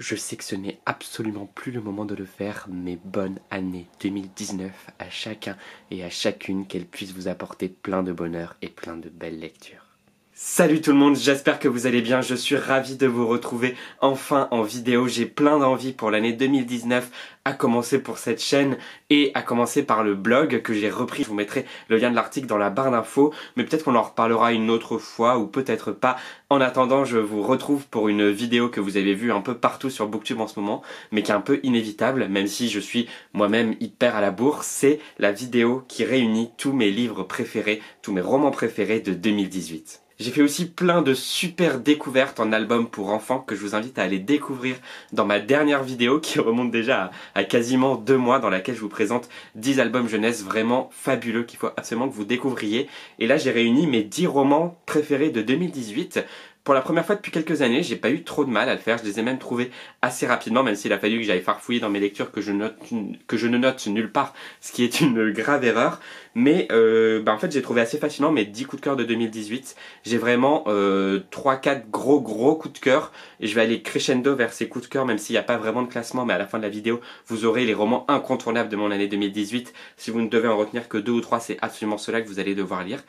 Je sais que ce n'est absolument plus le moment de le faire, mais bonne année 2019 à chacun et à chacune, qu'elle puisse vous apporter plein de bonheur et plein de belles lectures. Salut tout le monde, j'espère que vous allez bien, je suis ravi de vous retrouver enfin en vidéo. J'ai plein d'envie pour l'année 2019, à commencer pour cette chaîne et à commencer par le blog que j'ai repris. Je vous mettrai le lien de l'article dans la barre d'infos, mais peut-être qu'on en reparlera une autre fois ou peut-être pas. En attendant, je vous retrouve pour une vidéo que vous avez vue un peu partout sur Booktube en ce moment, mais qui est un peu inévitable, même si je suis moi-même hyper à la bourre. C'est la vidéo qui réunit tous mes livres préférés, tous mes romans préférés de 2018. J'ai fait aussi plein de super découvertes en albums pour enfants que je vous invite à aller découvrir dans ma dernière vidéo qui remonte déjà à quasiment 2 mois, dans laquelle je vous présente 10 albums jeunesse vraiment fabuleux qu'il faut absolument que vous découvriez. Et là j'ai réuni mes 10 romans préférés de 2018. Pour la première fois depuis quelques années, j'ai pas eu trop de mal à le faire, je les ai même trouvés assez rapidement, même s'il a fallu que j'aille farfouiller dans mes lectures que je ne note nulle part, ce qui est une grave erreur. Mais en fait j'ai trouvé assez fascinant mes 10 coups de cœur de 2018. J'ai vraiment 3-4 gros coups de cœur, et je vais aller crescendo vers ces coups de cœur, même s'il n'y a pas vraiment de classement, mais à la fin de la vidéo, vous aurez les romans incontournables de mon année 2018. Si vous ne devez en retenir que 2 ou 3, c'est absolument cela que vous allez devoir lire.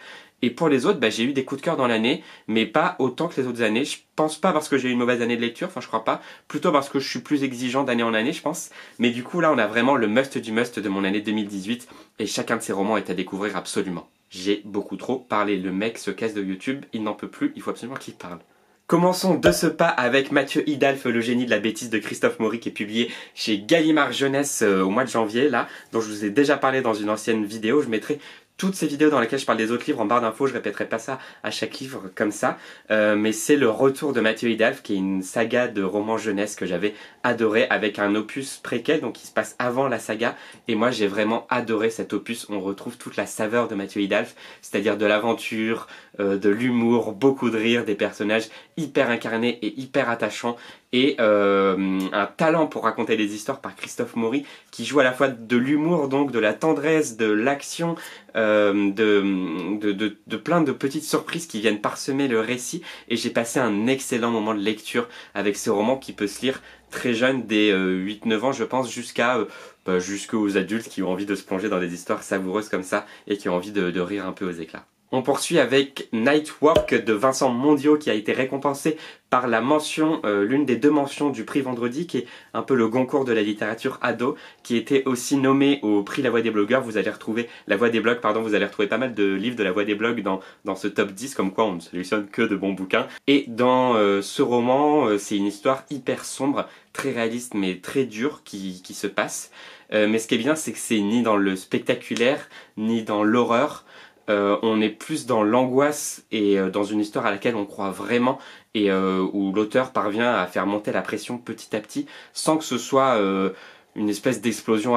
Et pour les autres, j'ai eu des coups de cœur dans l'année, mais pas autant que les autres années. Je pense pas parce que j'ai eu une mauvaise année de lecture, enfin je crois pas, plutôt parce que je suis plus exigeant d'année en année, je pense. Mais du coup là, on a vraiment le must du must de mon année 2018, et chacun de ces romans est à découvrir absolument. J'ai beaucoup trop parlé, le mec se casse de YouTube, il n'en peut plus, il faut absolument qu'il parle. Commençons de ce pas avec Mathieu Hidalf, le génie de la bêtise de Christophe Maury, qui est publié chez Gallimard Jeunesse au mois de janvier, là, dont je vous ai déjà parlé dans une ancienne vidéo. Je mettrai toutes ces vidéos dans lesquelles je parle des autres livres en barre d'infos, je répéterai pas ça à chaque livre comme ça, mais c'est le retour de Mathieu Hidalf, qui est une saga de romans jeunesse que j'avais adoré, avec un opus préquel, donc qui se passe avant la saga, et moi j'ai vraiment adoré cet opus. On retrouve toute la saveur de Mathieu Hidalf, c'est-à-dire de l'aventure, de l'humour, beaucoup de rire, des personnages hyper incarnés et hyper attachants, et un talent pour raconter des histoires par Christophe Maury, qui joue à la fois de l'humour, donc de la tendresse, de l'action, de plein de petites surprises qui viennent parsemer le récit. Et j'ai passé un excellent moment de lecture avec ce roman qui peut se lire très jeune, dès 8-9 ans je pense, jusqu'aux adultes qui ont envie de se plonger dans des histoires savoureuses comme ça et qui ont envie de rire un peu aux éclats. On poursuit avec Nightwork de Vincent Mondiaux, qui a été récompensé par la mention, l'une des 2 mentions du prix Vendredi, qui est un peu le Goncourt de la littérature ado, qui était aussi nommé au prix La Voix des blogueurs. Vous allez retrouver vous allez retrouver pas mal de livres de La Voix des blogs dans ce top 10, comme quoi on ne sélectionne que de bons bouquins. Et dans ce roman, c'est une histoire hyper sombre, très réaliste mais très dure qui se passe. Mais ce qui est bien, c'est que c'est ni dans le spectaculaire, ni dans l'horreur. On est plus dans l'angoisse et dans une histoire à laquelle on croit vraiment, et où l'auteur parvient à faire monter la pression petit à petit sans que ce soit une espèce d'explosion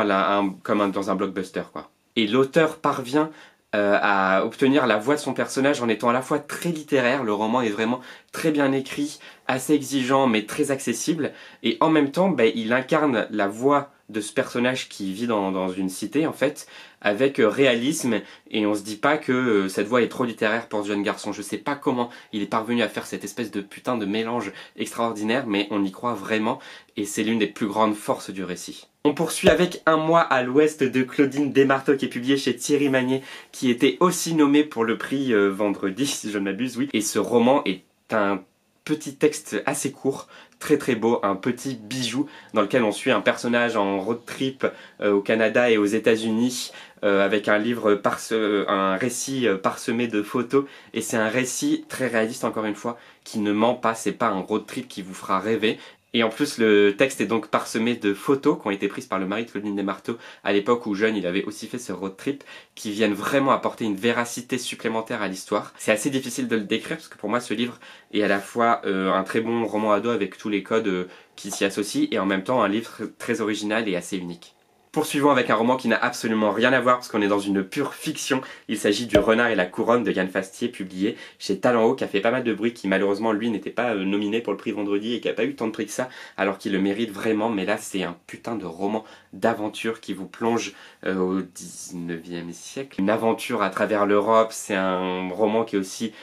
comme dans un blockbuster, quoi. Et l'auteur parvient à obtenir la voix de son personnage en étant à la fois très littéraire. Le roman est vraiment très bien écrit, assez exigeant mais très accessible, et en même temps il incarne la voix de ce personnage qui vit dans une cité en fait, avec réalisme, et on se dit pas que cette voix est trop littéraire pour ce jeune garçon. Je sais pas comment il est parvenu à faire cette espèce de putain de mélange extraordinaire, mais on y croit vraiment, et c'est l'une des plus grandes forces du récit. On poursuit avec Un mois à l'ouest de Claudine Desmarteaux, qui est publié chez Thierry Magnier, qui était aussi nommé pour le prix Vendredi, si je ne m'abuse, oui. Et ce roman est un petit texte assez court, très beau, un petit bijou dans lequel on suit un personnage en road trip au Canada et aux États-Unis, avec un récit parsemé de photos, et c'est un récit très réaliste, encore une fois, qui ne ment pas. C'est pas un road trip qui vous fera rêver. Et en plus, le texte est donc parsemé de photos qui ont été prises par le mari de Claudine Desmarteaux à l'époque où jeune il avait aussi fait ce road trip, qui viennent vraiment apporter une véracité supplémentaire à l'histoire. C'est assez difficile de le décrire parce que pour moi ce livre est à la fois un très bon roman ado avec tous les codes qui s'y associent, et en même temps un livre très original et assez unique. Poursuivons avec un roman qui n'a absolument rien à voir parce qu'on est dans une pure fiction. Il s'agit du Renard et la Couronne de Yann Fastier, publié chez Talent Haut, qui a fait pas mal de bruit, qui malheureusement lui n'était pas nominé pour le prix Vendredi et qui a pas eu tant de prix que ça, alors qu'il le mérite vraiment. Mais là c'est un putain de roman d'aventure qui vous plonge au 19e siècle. Une aventure à travers l'Europe. C'est un roman qui est aussi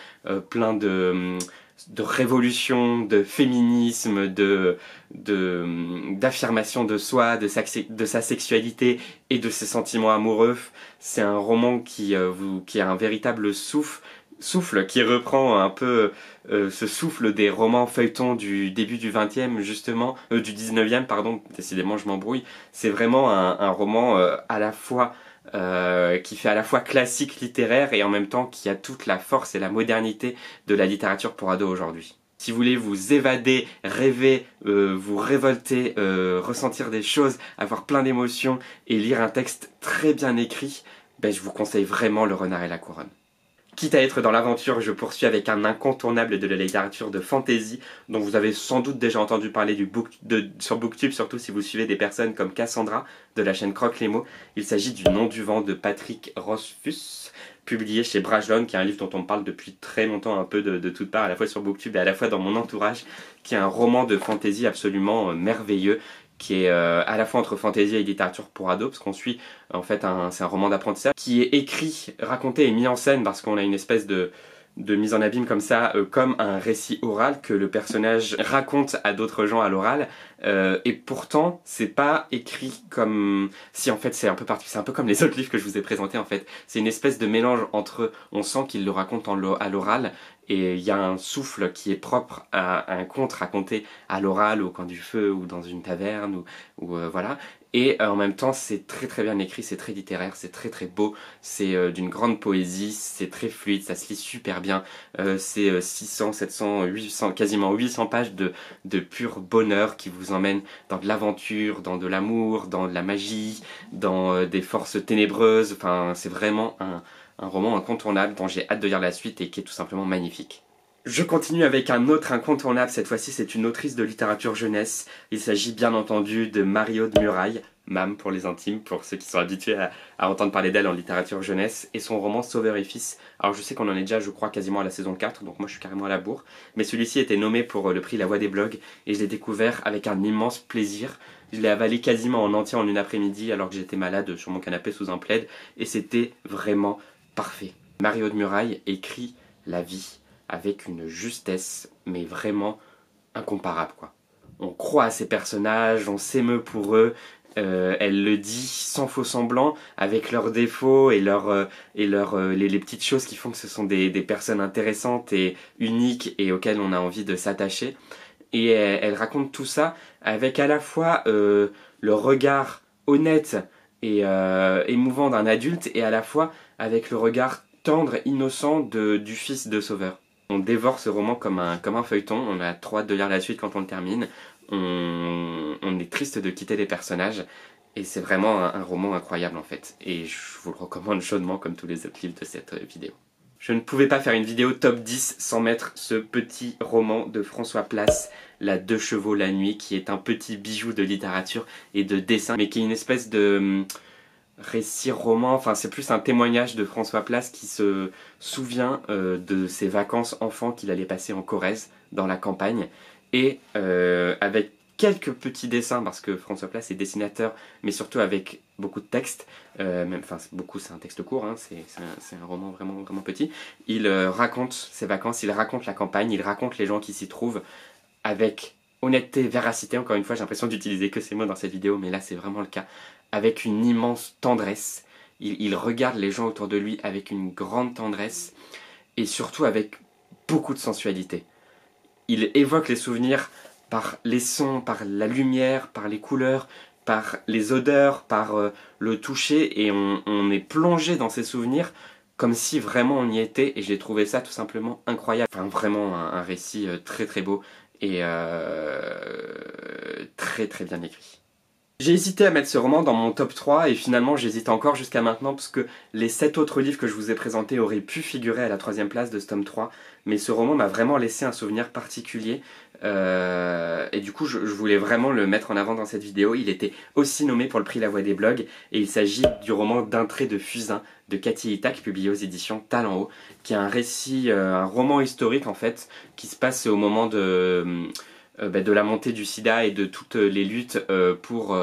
plein de de révolution, de féminisme, d'affirmation de soi, de sa sexualité et de ses sentiments amoureux. C'est un roman qui a un véritable souffle qui reprend un peu ce souffle des romans feuilletons du début du 20e justement, du 19e pardon, décidément je m'embrouille. C'est vraiment un roman à la fois qui fait à la fois classique littéraire et en même temps qui a toute la force et la modernité de la littérature pour ados aujourd'hui. Si vous voulez vous évader, rêver, vous révolter, ressentir des choses, avoir plein d'émotions et lire un texte très bien écrit, ben, je vous conseille vraiment Le Renard et la Couronne. Quitte à être dans l'aventure, je poursuis avec un incontournable de la littérature de fantasy dont vous avez sans doute déjà entendu parler sur Booktube, surtout si vous suivez des personnes comme Cassandra de la chaîne Croque les mots. Il s'agit du Nom du vent de Patrick Rothfuss, publié chez Brajlon, qui est un livre dont on parle depuis très longtemps un peu de toutes parts, à la fois sur Booktube et à la fois dans mon entourage, qui est un roman de fantasy absolument merveilleux, qui est à la fois entre fantasy et littérature pour ados, parce qu'on suit, en fait, c'est un roman d'apprentissage qui est écrit, raconté et mis en scène, parce qu'on a une espèce de mise en abîme comme ça, comme un récit oral que le personnage raconte à d'autres gens à l'oral, et pourtant c'est pas écrit comme si, en fait c'est un peu particulier, c'est un peu comme les autres livres que je vous ai présentés en fait. C'est une espèce de mélange entre, on sent qu'il le raconte à l'oral, et il y a un souffle qui est propre à un conte raconté à l'oral, au coin du feu, ou dans une taverne, ou voilà. Et en même temps, c'est très très bien écrit, c'est très littéraire, c'est très très beau, c'est d'une grande poésie, c'est très fluide, ça se lit super bien. C'est 600, 700, 800, quasiment 800 pages de pur bonheur qui vous emmène dans de l'aventure, dans de l'amour, dans de la magie, dans des forces ténébreuses. Enfin, c'est vraiment un roman incontournable dont j'ai hâte de lire la suite et qui est tout simplement magnifique. Je continue avec un autre incontournable, cette fois-ci c'est une autrice de littérature jeunesse. Il s'agit bien entendu de Marie-Aude Murail, Mam pour les intimes, pour ceux qui sont habitués à entendre parler d'elle en littérature jeunesse, et son roman Sauveur et Fils. Alors je sais qu'on en est déjà, je crois, quasiment à la saison 4, donc moi je suis carrément à la bourre, mais celui-ci était nommé pour le prix La Voix des blogs, et je l'ai découvert avec un immense plaisir. Je l'ai avalé quasiment en entier en une après-midi alors que j'étais malade sur mon canapé sous un plaid, et c'était vraiment parfait. Marie-Aude Murail écrit la vie avec une justesse, mais vraiment incomparable, quoi. On croit à ces personnages, on s'émeut pour eux, elle le dit sans faux semblant, avec leurs défauts et les petites choses qui font que ce sont des personnes intéressantes et uniques et auxquelles on a envie de s'attacher. Et elle raconte tout ça avec à la fois le regard honnête et émouvant d'un adulte, et à la fois avec le regard tendre, innocent du fils de Sauveur. On dévore ce roman comme un feuilleton, on a trop hâte de lire la suite quand on le termine, on est triste de quitter les personnages, et c'est vraiment un roman incroyable en fait, et je vous le recommande chaudement comme tous les autres livres de cette vidéo. Je ne pouvais pas faire une vidéo top 10 sans mettre ce petit roman de François Place, La Deux Chevaux la nuit, qui est un petit bijou de littérature et de dessin, mais qui est une espèce de récit roman, enfin c'est plus un témoignage de François Place qui se souvient de ses vacances enfant qu'il allait passer en Corrèze, dans la campagne, et avec quelques petits dessins, parce que François Place est dessinateur, mais surtout avec beaucoup de textes, beaucoup, c'est un texte court, hein, c'est un roman vraiment, vraiment petit. Il raconte ses vacances, il raconte la campagne, il raconte les gens qui s'y trouvent, avec honnêteté, véracité. Encore une fois, j'ai l'impression d'utiliser que ces mots dans cette vidéo, mais là c'est vraiment le cas, avec une immense tendresse. Il regarde les gens autour de lui avec une grande tendresse, et surtout avec beaucoup de sensualité. Il évoque les souvenirs par les sons, par la lumière, par les couleurs, par les odeurs, par le toucher, et on est plongé dans ces souvenirs comme si vraiment on y était, et j'ai trouvé ça tout simplement incroyable. Enfin, vraiment un récit très très beau et très très bien écrit. J'ai hésité à mettre ce roman dans mon top 3 et finalement j'hésite encore jusqu'à maintenant parce que les 7 autres livres que je vous ai présentés auraient pu figurer à la 3e place de ce tome 3, mais ce roman m'a vraiment laissé un souvenir particulier et du coup je voulais vraiment le mettre en avant dans cette vidéo. Il était aussi nommé pour le prix La Voix des blogs et il s'agit du roman D'un trait de fusain de Cathy Itac, publié aux éditions Talent Haut, qui est un récit, un roman historique en fait, qui se passe au moment de la montée du sida et de toutes les luttes pour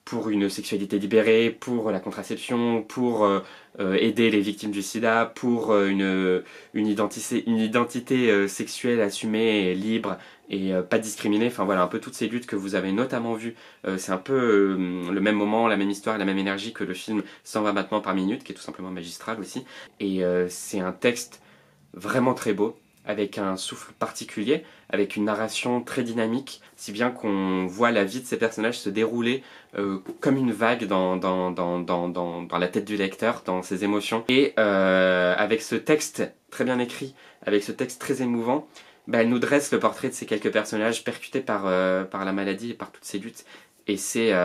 pour une sexualité libérée, pour la contraception, pour aider les victimes du sida, pour une identité sexuelle assumée et libre et pas discriminée. Enfin voilà, un peu toutes ces luttes que vous avez notamment vues. C'est un peu le même moment, la même histoire, la même énergie que le film 120 battements par minute, qui est tout simplement magistral aussi. Et c'est un texte vraiment très beau, avec un souffle particulier, avec une narration très dynamique, si bien qu'on voit la vie de ces personnages se dérouler comme une vague dans la tête du lecteur, dans ses émotions. Et avec ce texte très bien écrit, avec ce texte très émouvant, bah, elle nous dresse le portrait de ces quelques personnages percutés par la maladie et par toutes ces luttes. Et c'est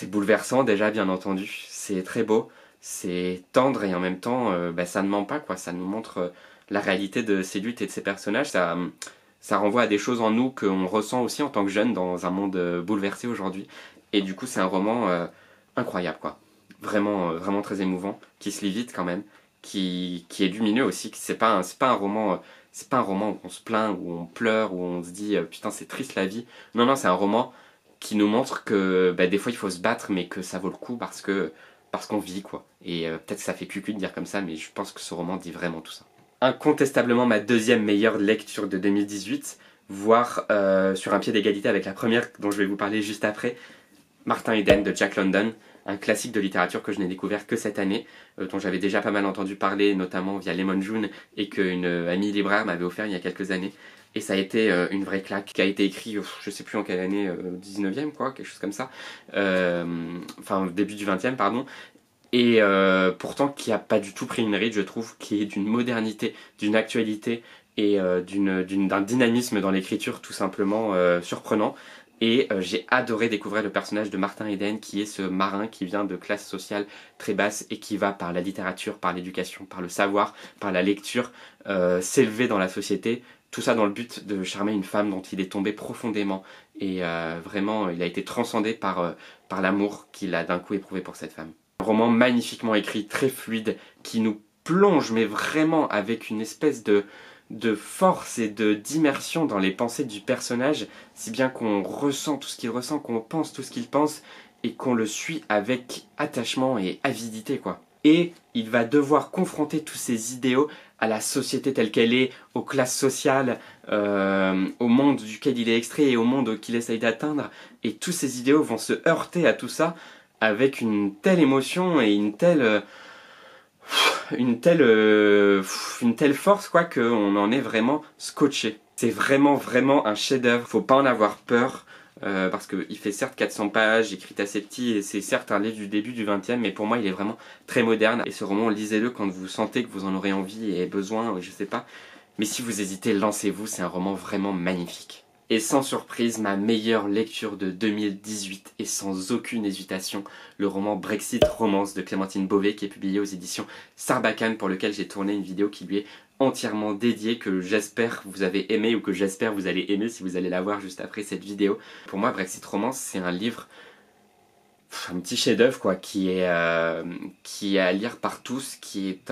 bouleversant déjà, bien entendu, c'est très beau, c'est tendre et en même temps, bah, ça ne ment pas, quoi. Ça nous montre la réalité de ces luttes et de ces personnages. Ça renvoie à des choses en nous qu'on ressent aussi en tant que jeunes dans un monde bouleversé aujourd'hui. Et du coup, c'est un roman incroyable, quoi. Vraiment, vraiment très émouvant, qui se lit vite quand même, qui est lumineux aussi. C'est pas un roman, c'est pas un roman où on se plaint, où on pleure, où on se dit putain c'est triste la vie. Non, non, c'est un roman qui nous montre que bah, des fois il faut se battre, mais que ça vaut le coup parce qu'on vit, quoi. Et peut-être que ça fait cucu de dire comme ça, mais je pense que ce roman dit vraiment tout ça. Incontestablement ma deuxième meilleure lecture de 2018, voire sur un pied d'égalité avec la première dont je vais vous parler juste après, Martin Eden de Jack London, un classique de littérature que je n'ai découvert que cette année, dont j'avais déjà pas mal entendu parler, notamment via Lemon June, et qu'une amie libraire m'avait offert il y a quelques années. Et ça a été une vraie claque, qui a été écrit, je sais plus en quelle année, 19e quoi, quelque chose comme ça, enfin début du 20e pardon, et pourtant qui a pas du tout pris une ride, je trouve, qui est d'une modernité, d'une actualité et d'un dynamisme dans l'écriture tout simplement surprenant. Et j'ai adoré découvrir le personnage de Martin Eden, qui est ce marin qui vient de classe sociale très basse et qui va par la littérature, par l'éducation, par le savoir, par la lecture, s'élever dans la société. Tout ça dans le but de charmer une femme dont il est tombé profondément. Et vraiment, il a été transcendé par l'amour qu'il a d'un coup éprouvé pour cette femme. Un roman magnifiquement écrit, très fluide, qui nous plonge, mais vraiment avec une espèce de force et d'immersion dans les pensées du personnage, si bien qu'on ressent tout ce qu'il ressent, qu'on pense tout ce qu'il pense, et qu'on le suit avec attachement et avidité, quoi. Et il va devoir confronter tous ces idéaux à la société telle qu'elle est, aux classes sociales, au monde duquel il est extrait et au monde qu'il essaye d'atteindre. Et tous ces idéaux vont se heurter à tout ça avec une telle émotion et une telle force, quoi, qu'on en est vraiment scotché. C'est vraiment, vraiment un chef-d'œuvre. Faut pas en avoir peur. Parce qu'il fait certes 400 pages, écrit assez petit, et c'est certes un livre du début du 20e, mais pour moi il est vraiment très moderne. Et ce roman, lisez-le quand vous sentez que vous en aurez envie et besoin, je sais pas. Mais si vous hésitez, lancez-vous, c'est un roman vraiment magnifique. Et sans surprise, ma meilleure lecture de 2018, et sans aucune hésitation, le roman Brexit Romance de Clémentine Beauvais, qui est publié aux éditions Sarbacane, pour lequel j'ai tourné une vidéo qui lui est entièrement dédiée, que j'espère vous avez aimé, ou que j'espère vous allez aimer si vous allez la voir juste après cette vidéo. Pour moi, Brexit Romance, c'est un livre, un petit chef-d'œuvre, quoi, qui est à lire par tous, qui est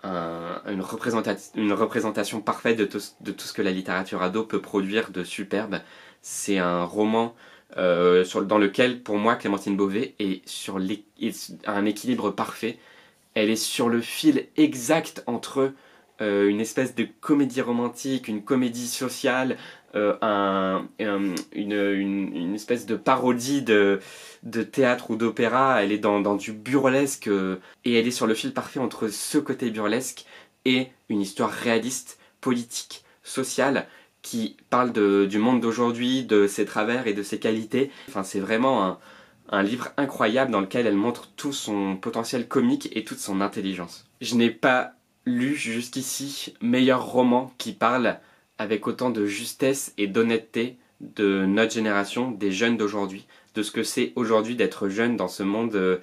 une représentation parfaite de tout ce que la littérature ado peut produire de superbe. C'est un roman dans lequel, pour moi, Clémentine Beauvais est un équilibre parfait. Elle est sur le fil exact entre une espèce de comédie romantique, une comédie sociale, une espèce de parodie de théâtre ou d'opéra. Elle est dans du burlesque, et elle est sur le fil parfait entre ce côté burlesque et une histoire réaliste, politique, sociale, qui parle du monde d'aujourd'hui, de ses travers et de ses qualités. Enfin, c'est vraiment un livre incroyable dans lequel elle montre tout son potentiel comique et toute son intelligence. Je n'ai pas lu jusqu'ici meilleur roman qui parle avec autant de justesse et d'honnêteté de notre génération, des jeunes d'aujourd'hui, de ce que c'est aujourd'hui d'être jeune dans ce monde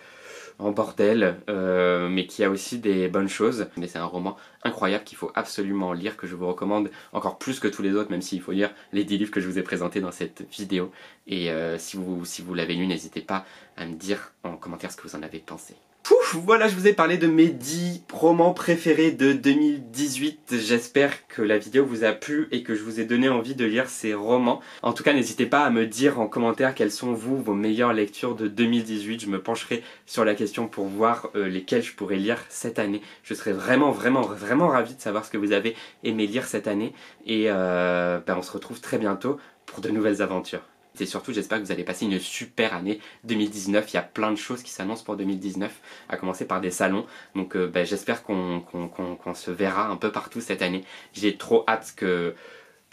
en bordel, mais qui a aussi des bonnes choses. Mais c'est un roman incroyable qu'il faut absolument lire, que je vous recommande encore plus que tous les autres, même s'il faut lire les 10 livres que je vous ai présentés dans cette vidéo. Et si vous l'avez lu, n'hésitez pas à me dire en commentaire ce que vous en avez pensé. Pouf, voilà, je vous ai parlé de mes 10 romans préférés de 2018. J'espère que la vidéo vous a plu et que je vous ai donné envie de lire ces romans. En tout cas, n'hésitez pas à me dire en commentaire quelles sont vos meilleures lectures de 2018. Je me pencherai sur la question pour voir lesquelles je pourrais lire cette année. Je serais vraiment ravi de savoir ce que vous avez aimé lire cette année. Et on se retrouve très bientôt pour de nouvelles aventures. Et surtout, j'espère que vous allez passer une super année 2019. Il y a plein de choses qui s'annoncent pour 2019, à commencer par des salons. Donc j'espère qu'on se verra un peu partout cette année. J'ai trop hâte que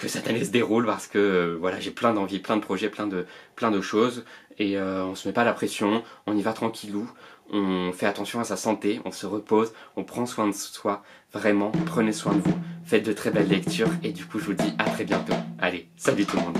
cette année se déroule parce que voilà, j'ai plein d'envies, plein de projets, plein de choses. Et on se met pas la pression, on y va tranquillou. On fait attention à sa santé, on se repose, on prend soin de soi. Vraiment, prenez soin de vous. Faites de très belles lectures. Et du coup, je vous dis à très bientôt. Allez, salut tout le monde.